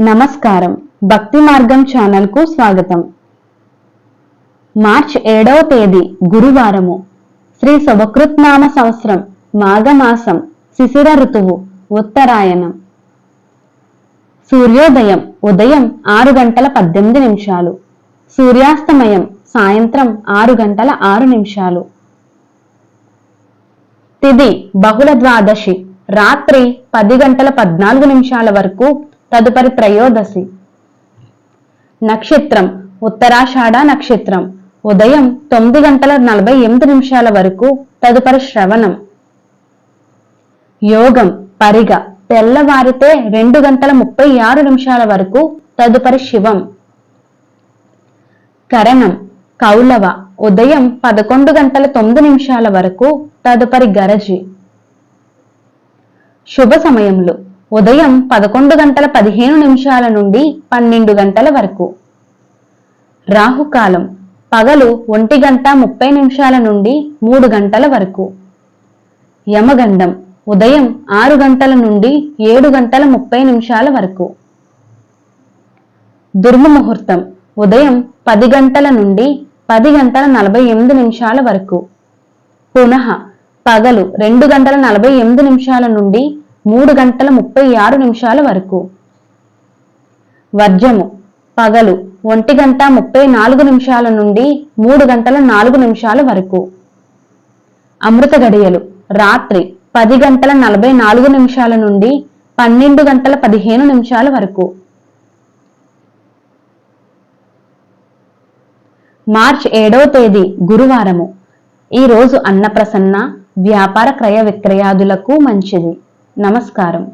నమస్కారం. భక్తి మార్గం ఛానల్ కు స్వాగతం. మార్చి 7వ తేదీ గురువారము. శ్రీ శుభకృత్నామ సంవత్సరం మాఘమాసం శిశిర ఋతువు ఉత్తరాయణం. సూర్యోదయం ఉదయం 6:18. సూర్యాస్తమయం సాయంత్రం 6:06. తిథి బహుళ ద్వాదశి రాత్రి 10:14 వరకు, తదుపరి త్రయోదశి. నక్షత్రం ఉత్తరాషాఢ నక్షత్రం ఉదయం 9:48 వరకు, తదుపరి శ్రవణం. యోగం పరిగ తెల్లవారితే 2:36 వరకు, తదుపరి శివం. కరణం కౌలవ ఉదయం 11:09 వరకు, తదుపరి గరజి. శుభ సమయములు ఉదయం 11:15 నుండి 12 వరకు. రాహుకాలం పగలు 1:30 నుండి 3 వరకు. యమగండం ఉదయం 6 నుండి 7:30 వరకు. దుర్ముహూర్తం ఉదయం 10 నుండి 10:48 వరకు. పునః పగలు 2:48 నుండి 3:36 వరకు. వర్జము పగలు 1:34 నుండి 3:04 వరకు. అమృత గడియలు రాత్రి 10:44 నుండి 12:15 వరకు. మార్చి 7వ తేదీ గురువారము. ఈ రోజు అన్నప్రసన్న, వ్యాపార క్రయ విక్రయాదులకు మంచిది. నమస్కారం.